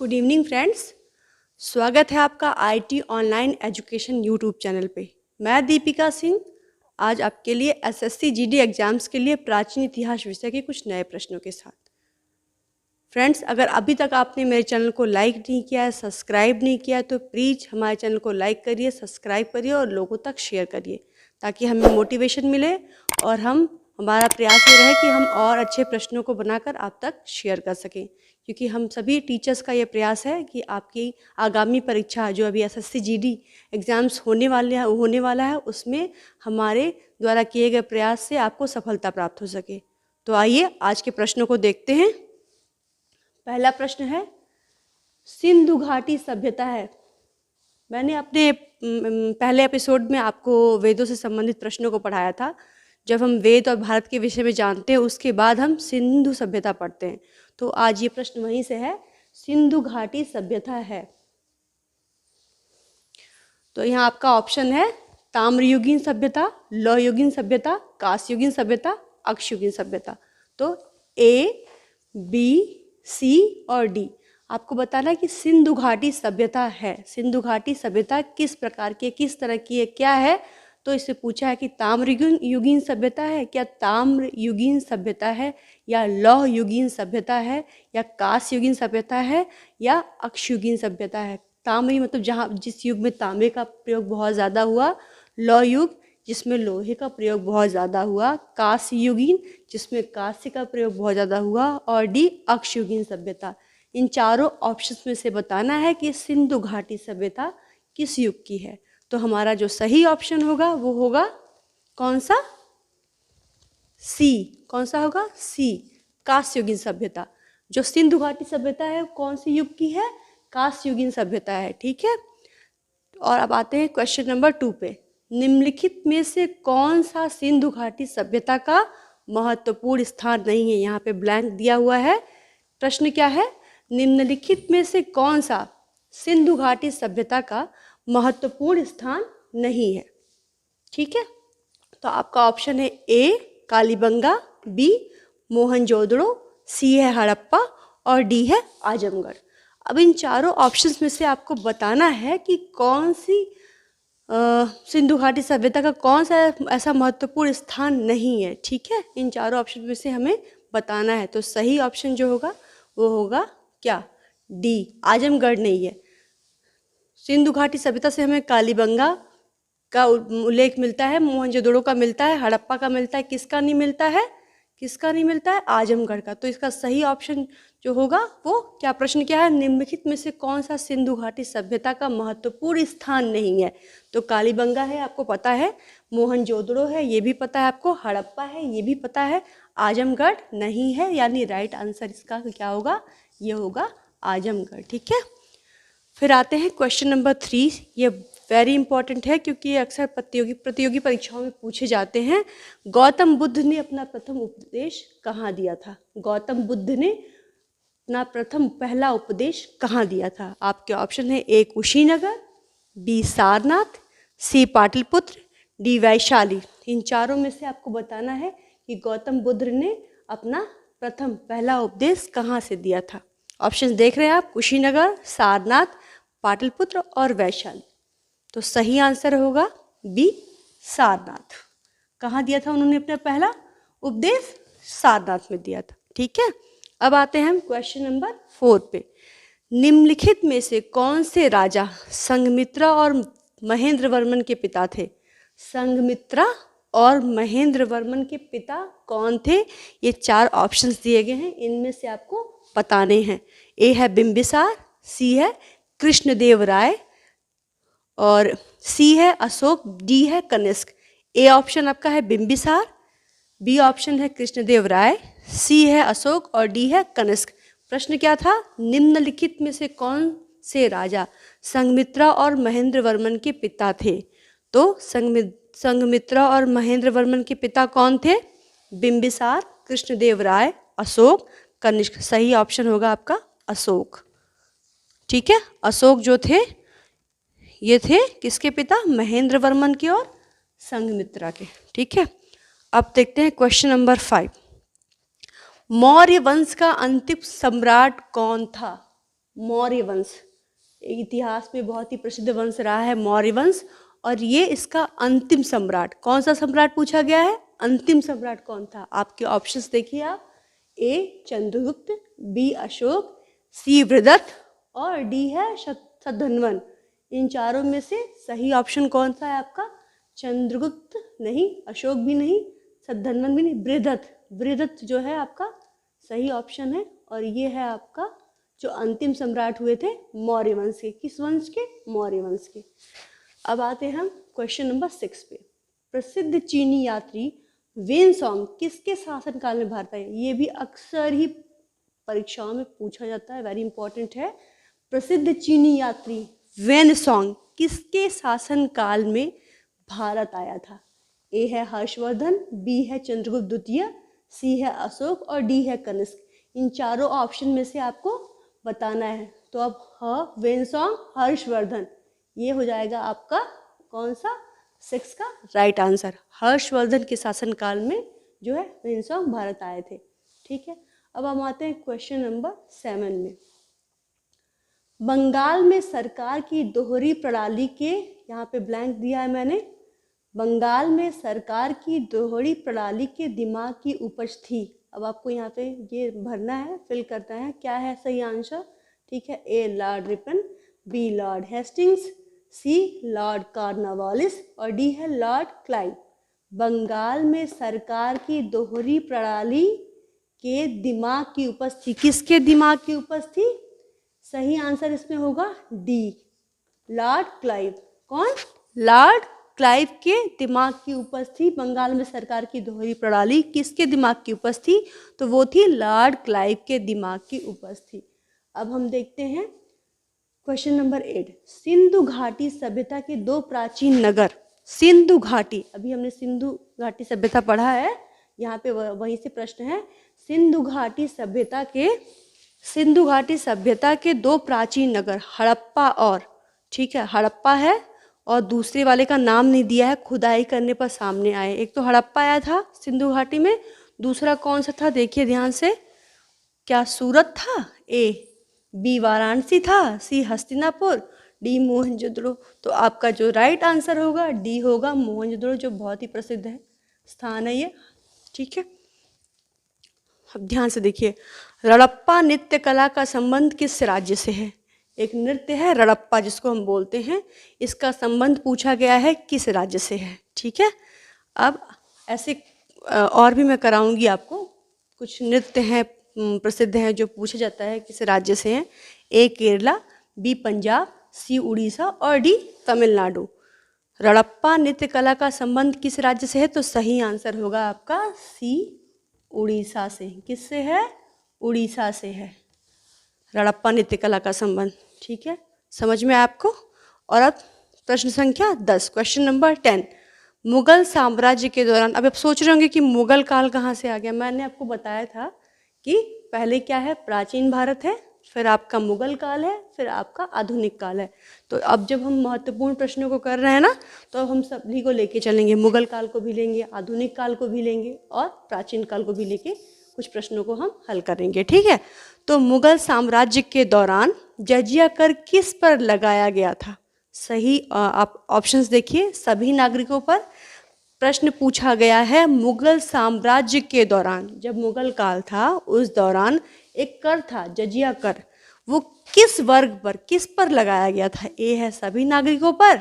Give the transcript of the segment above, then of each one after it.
Good evening friends. स्वागत है आपका IT online education YouTube channel पे। मैं दीपिका सिंह आज आपके लिए एसएससी जीडी एग्जाम्स के लिए प्राचीन इतिहास विषय के कुछ नए प्रश्नों के साथ। फ्रेंड्स, अगर अभी तक आपने मेरे चैनल को लाइक नहीं किया है, सब्सक्राइब नहीं किया है, तो प्लीज़ हमारे चैनल को लाइक करिए, सब्सक्राइब करिए और लोगों तक शेयर करिए ताकि हमें मोटिवेशन मिले और हमारा प्रयास ये रहे कि हम और अच्छे प्रश्नों को बनाकर आप तक शेयर कर सकें, क्योंकि हम सभी टीचर्स का ये प्रयास है कि आपकी आगामी परीक्षा जो अभी एसएससी जीडी एग्ज़ाम्स होने वाला है उसमें हमारे द्वारा किए गए प्रयास से आपको सफलता प्राप्त हो सके। तो आइए आज के प्रश्नों को देखते हैं। पहला प्रश्न है, सिंधु घाटी सभ्यता है। मैंने अपने पहले एपिसोड में आपको वेदों से संबंधित प्रश्नों को पढ़ाया था। जब हम वेद और भारत के विषय में जानते हैं उसके बाद हम सिंधु सभ्यता पढ़ते हैं। तो आज ये प्रश्न वहीं से है, सिंधु घाटी सभ्यता है। तो यहाँ आपका ऑप्शन है ताम्रयुगीन सभ्यता, लौहयुगीन सभ्यता, कांस्ययुगीन सभ्यता, अक्षयुगीन सभ्यता। तो ए, बी, सी और डी आपको बताना है कि सिंधु घाटी सभ्यता है। सिंधु घाटी सभ्यता किस प्रकार की, किस तरह की है, क्या है। तो इससे पूछा है कि ताम्रयुगीन सभ्यता है, क्या ताम्रयुगीन सभ्यता है, या लौहयुगीन सभ्यता है, या कांस्ययुगीन सभ्यता है, या अक्षयुगीन सभ्यता है। ताम्र मतलब जहाँ जिस युग में तांबे का प्रयोग बहुत ज़्यादा हुआ, लौह युग जिसमें लोहे का प्रयोग बहुत ज़्यादा हुआ, कांस्ययुगीन जिसमें कांस्य का प्रयोग बहुत ज़्यादा हुआ, और डी अक्षयुगीन सभ्यता। इन चारों ऑप्शंस में से बताना है कि सिंधु घाटी सभ्यता किस युग की है। तो हमारा जो सही ऑप्शन होगा वो होगा कौन सा, सी। कौन सा होगा, सी, कांस्ययुगीन सभ्यता। जो सिंधु घाटी सभ्यता है कौन सी युग की है, कांस्ययुगीन सभ्यता है। ठीक है। और अब आते हैं क्वेश्चन नंबर 2 पे। निम्नलिखित में से कौन सा सिंधु घाटी सभ्यता का महत्वपूर्ण स्थान नहीं है। यहाँ पे ब्लैंक दिया हुआ है। प्रश्न क्या है, निम्नलिखित में से कौन सा सिंधु घाटी सभ्यता का महत्वपूर्ण स्थान नहीं है। ठीक है। तो आपका ऑप्शन है ए कालीबंगा, बी मोहनजोदड़ो, सी है हड़प्पा और डी है आजमगढ़। अब इन चारों ऑप्शंस में से आपको बताना है कि कौन सी सिंधु घाटी सभ्यता का कौन सा ऐसा महत्वपूर्ण स्थान नहीं है। ठीक है। इन चारों ऑप्शन में से हमें बताना है। तो सही ऑप्शन जो होगा वो होगा क्या, डी, आजमगढ़ नहीं है। सिंधु घाटी सभ्यता से हमें कालीबंगा का उल्लेख मिलता है, मोहनजोदड़ो का मिलता है, हड़प्पा का मिलता है, किसका नहीं मिलता है, किसका नहीं मिलता है, आजमगढ़ का। तो इसका सही ऑप्शन जो होगा वो क्या, प्रश्न क्या है, निम्नलिखित में से कौन सा सिंधु घाटी सभ्यता का महत्वपूर्ण स्थान नहीं है। तो कालीबंगा है, आपको पता है, मोहनजोदड़ो है, ये भी पता है आपको, हड़प्पा है, ये भी पता है, आजमगढ़ नहीं है। यानी राइट आंसर इसका क्या होगा, ये होगा आजमगढ़। ठीक है। फिर आते हैं क्वेश्चन नंबर 3। ये वेरी इंपॉर्टेंट है क्योंकि ये अक्सर प्रतियोगी परीक्षाओं में पूछे जाते हैं। गौतम बुद्ध ने अपना प्रथम उपदेश कहाँ दिया था। गौतम बुद्ध ने अपना पहला उपदेश कहाँ दिया था। आपके ऑप्शन है ए कुशीनगर, बी सारनाथ, सी पाटलिपुत्र, डी वैशाली। इन चारों में से आपको बताना है कि गौतम बुद्ध ने अपना पहला उपदेश कहाँ से दिया था। ऑप्शन देख रहे हैं आप, कुशीनगर, सारनाथ, पाटलिपुत्र और वैशाली। तो सही आंसर होगा बी, सारनाथ। कहाँ दिया था उन्होंने अपना पहला उपदेश, सारनाथ में दिया था। ठीक है। अब आते हैं हम क्वेश्चन नंबर 4 पे। निम्नलिखित में से कौन से राजा संघमित्रा और महेंद्र वर्मन के पिता थे। संघमित्रा और महेंद्र वर्मन के पिता कौन थे। ये 4 ऑप्शंस दिए गए हैं, इनमें से आपको बताने हैं। ए है बिंबिसार, सी है कृष्णदेव राय और सी है अशोक, डी है कनिष्क। ए ऑप्शन आपका है बिंबिसार, बी ऑप्शन है कृष्णदेव राय, सी है अशोक और डी है कनिष्क। प्रश्न क्या था, निम्नलिखित में से कौन से राजा संघमित्रा और महेंद्र वर्मन के पिता थे। तो संघमित्रा और महेंद्र वर्मन के पिता कौन थे, बिंबिसार, कृष्णदेव राय, अशोक, कनिष्क। सही ऑप्शन होगा आपका अशोक। ठीक है। अशोक जो थे ये थे किसके पिता, महेंद्र वर्मन के और संघमित्रा के। ठीक है। अब देखते हैं क्वेश्चन नंबर 5। मौर्य वंश का अंतिम सम्राट कौन था। मौर्य वंश, इतिहास में बहुत ही प्रसिद्ध वंश रहा है मौर्य वंश। और ये इसका अंतिम सम्राट, कौन सा सम्राट पूछा गया है, अंतिम सम्राट कौन था। आपके ऑप्शंस देखिए आप, ए चंद्रगुप्त, बी अशोक, सी वृद्धत और डी है शतधन्वन। इन चारों में से सही ऑप्शन कौन सा है आपका, चंद्रगुप्त नहीं, अशोक भी नहीं, शतधन्वन भी नहीं, वृद्धत। वृद्धत जो है आपका सही ऑप्शन है। और ये है आपका जो अंतिम सम्राट हुए थे मौर्य वंश के, किस वंश के, मौर्य वंश के। अब आते हैं हम क्वेश्चन नंबर 6 पे। प्रसिद्ध चीनी यात्री वेनसोंग किसके शासनकाल में भारत आए। ये भी अक्सर ही परीक्षाओं में पूछा जाता है, वेरी इंपॉर्टेंट है। प्रसिद्ध चीनी यात्री वेनसोंग किसके शासनकाल में भारत आया था। ए है हर्षवर्धन, बी है चंद्रगुप्त द्वितीय, सी है अशोक और डी है कनिष्क। इन चारों ऑप्शन में से आपको बताना है। तो अब ह वेनसोंग हर्षवर्धन, ये हो जाएगा आपका कौन सा, 6 का राइट आंसर। हर्षवर्धन के शासनकाल में जो है वेनसोंग भारत आए थे। ठीक है, अब हम आते हैं क्वेश्चन नंबर 7 में। बंगाल में सरकार की दोहरी प्रणाली के, यहाँ पे ब्लैंक दिया है मैंने, बंगाल में सरकार की दोहरी प्रणाली के दिमाग की उपज थी। अब आपको यहाँ पे ये भरना है, फिल करना है, क्या है सही आंसर। ठीक है, A lord Ripon, B lord Hastings, C lord Cornwallis और डी है लॉर्ड क्लाइव। बंगाल में सरकार की दोहरी प्रणाली के दिमाग की उपज थी, किसके दिमाग की उपज थी, सही आंसर इसमें होगा डी, लॉर्ड क्लाइव। कौन, लॉर्ड क्लाइव के दिमाग की उपज थी। बंगाल में सरकार की दोहरी प्रणाली किसके दिमाग की उपज थी, तो वो थी लॉर्ड क्लाइव के दिमाग की उपज थी। अब हम देखते हैं क्वेश्चन नंबर 8। सिंधु घाटी सभ्यता के 2 प्राचीन नगर। सिंधु घाटी, अभी हमने सिंधु घाटी सभ्यता पढ़ा है, यहाँ पे वहीं से प्रश्न है। सिंधु घाटी सभ्यता के 2 प्राचीन नगर, हड़प्पा और, ठीक है, हड़प्पा है और दूसरे वाले का नाम नहीं दिया है, खुदाई करने पर सामने आए। एक तो हड़प्पा आया था सिंधु घाटी में, दूसरा कौन सा था देखिए ध्यान से, क्या सूरत था, ए, बी वाराणसी था, सी हस्तिनापुर, डी मोहनजोदड़ो। तो आपका जो राइट आंसर होगा डी होगा, मोहनजोदड़ो, जो बहुत ही प्रसिद्ध है स्थान है ये। ठीक है, अब ध्यान से देखिए, रड़प्पा नृत्य कला का संबंध किस राज्य से है। एक नृत्य है रड़प्पा जिसको हम बोलते हैं, इसका संबंध पूछा गया है किस राज्य से है। ठीक है, अब ऐसे और भी मैं कराऊंगी आपको, कुछ नृत्य हैं प्रसिद्ध हैं जो पूछा जाता है किस राज्य से हैं। ए केरला, बी पंजाब, सी उड़ीसा और डी तमिलनाडु। रड़प्पा नृत्य कला का संबंध किस राज्य से है, तो सही आंसर होगा आपका सी, उड़ीसा से। किससे है, उड़ीसा से है रड़प्पा नृत्य कला का संबंध। ठीक है, समझ में आपको। और अब प्रश्न संख्या 10, क्वेश्चन नंबर 10। मुगल साम्राज्य के दौरान, अब आप सोच रहे होंगे कि मुगल काल कहाँ से आ गया। मैंने आपको बताया था कि पहले क्या है, प्राचीन भारत है, फिर आपका मुगल काल है, फिर आपका आधुनिक काल है। तो अब जब हम महत्वपूर्ण प्रश्नों को कर रहे हैं ना, तो अब हम सभी को लेके चलेंगे, मुगल काल को भी लेंगे, आधुनिक काल को भी लेंगे और प्राचीन काल को भी लेके कुछ प्रश्नों को हम हल करेंगे। ठीक है, तो मुगल साम्राज्य के दौरान जजिया कर किस पर लगाया गया था। सही, आप ऑप्शंस देखिए, सभी नागरिकों पर। प्रश्न पूछा गया है मुगल साम्राज्य के दौरान, जब मुगल काल था उस दौरान एक कर था जजिया कर, वो किस वर्ग पर, किस पर लगाया गया था। ए है सभी नागरिकों पर,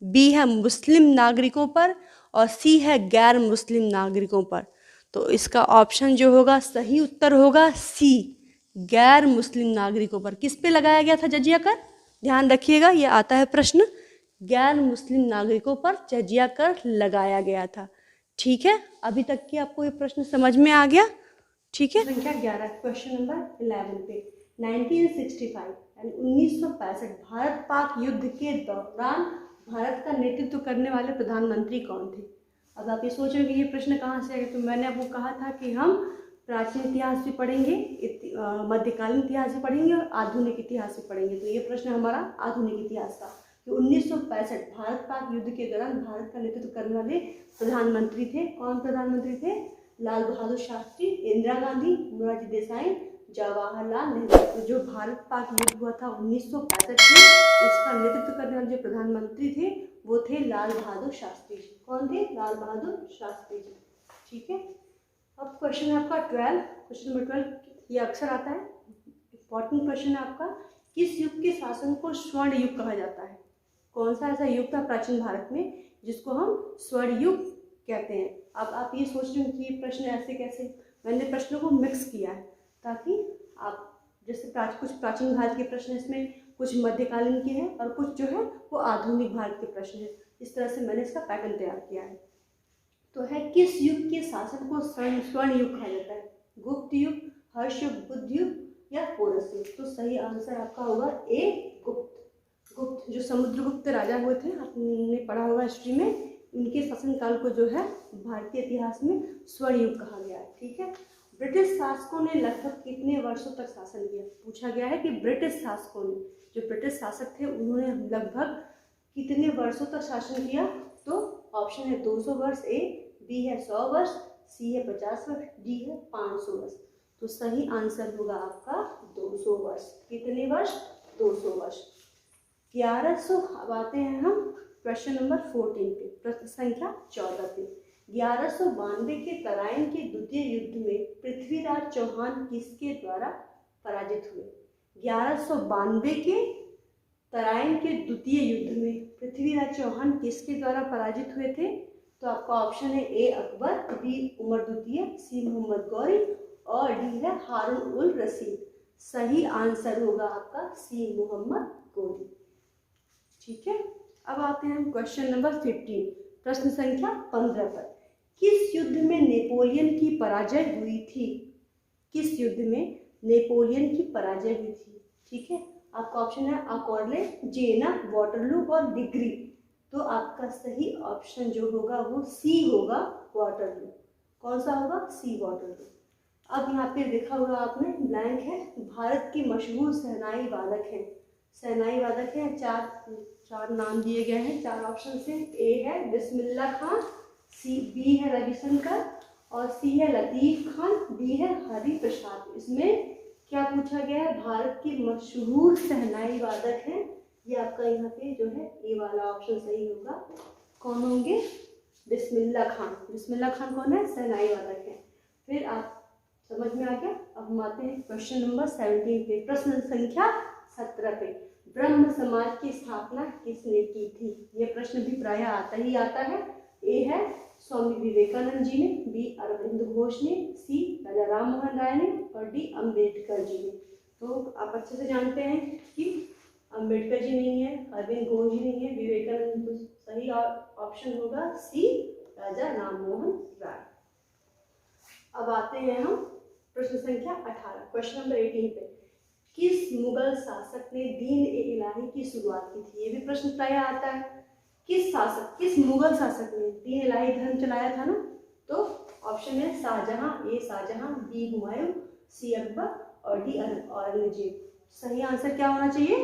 बी है मुस्लिम नागरिकों पर और सी है गैर मुस्लिम नागरिकों पर। तो इसका ऑप्शन जो होगा सही उत्तर होगा सी, गैर मुस्लिम नागरिकों पर। किस पे लगाया गया था जजिया कर, ध्यान रखिएगा, ये आता है प्रश्न, गैर मुस्लिम नागरिकों पर जजिया कर लगाया गया था। ठीक है, अभी तक की आपको ये प्रश्न समझ में आ गया। ठीक है, संख्या 11, क्वेश्चन नंबर 11 पे 1965 यानी 1965 भारत पाक युद्ध के दौरान भारत का नेतृत्व करने वाले प्रधानमंत्री कौन थे। अब आप ये सोच रहे हो कि ये प्रश्न कहाँ से आ गया, तो मैंने आपको कहा था कि हम प्राचीन इतिहास भी पढ़ेंगे, मध्यकालीन इतिहास भी पढ़ेंगे और आधुनिक इतिहास भी पढ़ेंगे। तो ये प्रश्न हमारा आधुनिक इतिहास का, कि 1965 भारत पाक युद्ध के दौरान भारत का नेतृत्व करने वाले प्रधानमंत्री थे। कौन प्रधानमंत्री थे, लाल बहादुर शास्त्री, इंदिरा गांधी, मोरारजी देसाई, जवाहरलाल नेहरू। तो जो भारत पाक युद्ध हुआ था 1965 में, उसका नेतृत्व करने वाले जो प्रधानमंत्री थे वो थे लाल बहादुर शास्त्री जी। कौन थे? लाल बहादुर शास्त्री जी। ठीक है। अब क्वेश्चन है आपका 12, क्वेश्चन नंबर 12, ये अक्सर आता है, इंपॉर्टेंट क्वेश्चन है आपका। किस युग के शासन को स्वर्ण युग कहा जाता है? कौन सा ऐसा युग था प्राचीन भारत में जिसको हम स्वर्ण युग कहते हैं? अब आप ये सोच रहे हो कि ये प्रश्न ऐसे कैसे, मैंने प्रश्नों को मिक्स किया है ताकि आप जैसे कुछ प्राचीन भारत के प्रश्न इसमें, कुछ मध्यकालीन के हैं और कुछ जो है वो आधुनिक भारत के प्रश्न हैं। इस तरह से मैंने इसका पैटर्न तैयार किया है। तो है किस युग के शासन को स्वर्ण युग कहा जाता है? गुप्त युग, हर्ष युग, बुद्ध युग या पोरस युग? तो सही आंसर आपका होगा ए, गुप्त। गुप्त जो समुद्रगुप्त राजा हुए थे, आपने पढ़ा होगा हिस्ट्री में, उनके शासनकाल को जो है भारतीय इतिहास में स्वर्ण युग कहा गया है। ठीक है। ब्रिटिश शासकों ने लगभग कितने वर्षों तक शासन किया? पूछा गया है कि ब्रिटिश शासकों ने, जो ब्रिटिश शासक थे उन्होंने लगभग कितने वर्षों तक शासन किया? तो ऑप्शन है 200 वर्ष ए, बी है 100 वर्ष, सी है 50 वर्ष, डी है 500 वर्ष। तो सही आंसर होगा आपका 200 वर्ष। कितने वर्ष? 200 वर्ष। 1100। अब आते हैं हम क्वेश्चन नंबर 14 पे, प्रश्न संख्या 14 पे। 1192 के तराइन के द्वितीय युद्ध में पृथ्वीराज चौहान किसके द्वारा पराजित हुए? 1192 के तराइन के द्वितीय युद्ध में पृथ्वीराज चौहान किसके द्वारा पराजित हुए थे? तो आपका ऑप्शन है ए, अकबर, बी, उमर द्वितीय, सी, मोहम्मद गौरी और डी है हारून उल रशीद। सही आंसर होगा आपका सी, मोहम्मद गौरी। ठीक है। अब आते हैं हम क्वेश्चन नंबर 15, प्रश्न संख्या 15 पर। किस युद्ध में नेपोलियन की पराजय हुई थी? किस युद्ध में नेपोलियन की पराजय हुई थी? ठीक है। आपका ऑप्शन है अकॉर्ले, जेना, वाटरलू और डिग्री। तो आपका सही ऑप्शन जो होगा वो सी होगा, वाटरलू। कौन सा होगा? सी, वाटरलू। अब यहाँ पे देखा होगा आपने, ब्लैंक है। भारत के मशहूर शहनाई वादक हैं, शहनाई वादक हैं, चार नाम दिए गए हैं, 4 ऑप्शन से। ए है बिस्मिल्लाह खान, सी, बी है रविशंकर और सी है लतीफ़ खान, डी है हरि प्रसाद। इसमें क्या पूछा गया है? भारत के मशहूर शहनाई वादक हैं। ये आपका यहाँ पे जो है ए वाला ऑप्शन सही होगा। कौन होंगे? बिस्मिल्लाह खान। बिस्मिल्लाह खान कौन है? शहनाई वादक है। फिर आप समझ में आ गया। अब हम आते हैं क्वेश्चन नंबर 17 पे, प्रश्न संख्या 17 पे। ब्रह्म समाज की स्थापना किसने की थी? ये प्रश्न भी प्रायः आता ही आता है। ए है स्वामी विवेकानंद जी ने, बी अरविंद घोष ने, सी राजा राम मोहन राय ने और डी अम्बेडकर जी ने। तो आप अच्छे से जानते हैं कि अम्बेडकर जी नहीं है, अरविंद घोष जी नहीं है, विवेकानंद। तो सही ऑप्शन होगा सी, राजा राम मोहन राय। अब आते हैं हम प्रश्न संख्या 18, क्वेश्चन नंबर 18 पे। किस मुगल शासक ने दीन-ए-इलाही की शुरुआत की थी? ये भी प्रश्न प्रायः आता है। किस मुगल शासक ने दीन-ए-इलाही धर्म चलाया था ना? तो ऑप्शन है शाहजहां, ए शाहजहां, बी हुमायूं, सी अकबर और डी औरंगजेब। सही आंसर क्या होना चाहिए?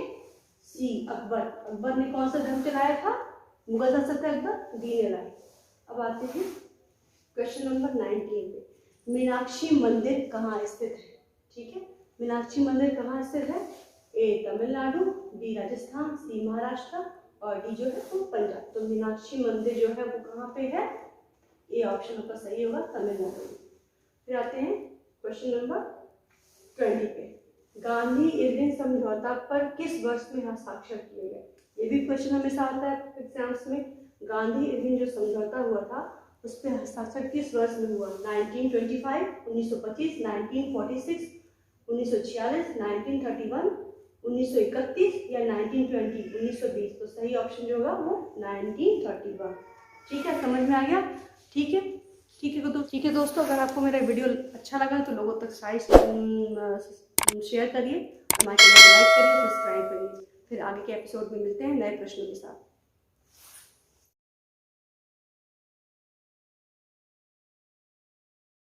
सी, अकबर। अकबर ने कौन सा धर्म चलाया था? मुगल शासक थे अकबर, दीन-ए-इलाही। अब आते हैं क्वेश्चन नंबर 19 पे। मीनाक्षी मंदिर कहाँ स्थित है? ठीक है। मीनाक्षी मंदिर कहाँ स्थित है? ए तमिलनाडु, बी राजस्थान, सी महाराष्ट्र और डी जो है वो पंजाब। तो मीनाक्षी मंदिर जो है वो कहाँ पे है? ए ऑप्शन आपका सही होगा, तमिलनाडु। फिर आते हैं क्वेश्चन नंबर 20 पे। गांधी इरविन समझौता पर किस वर्ष में हस्ताक्षर किए गए? ये भी क्वेश्चन हमेशा आता है एग्जाम्स में। गांधी इरविन जो समझौता हुआ था उस पर हस्ताक्षर किस वर्ष में हुआ? 1925, 1925, 1946, 1946, 1931, 1931 या 1920, 1920। तो सही ऑप्शन जो होगा वो 1931। ठीक है, समझ में आ गया? ठीक है, ठीक है दोस्तों, अगर आपको मेरा वीडियो अच्छा लगा तो लोगों तक शेयर करिए, हमारे चैनल को लाइक करिए, सब्सक्राइब करिए। फिर आगे के एपिसोड में मिलते हैं नए प्रश्नों के साथ।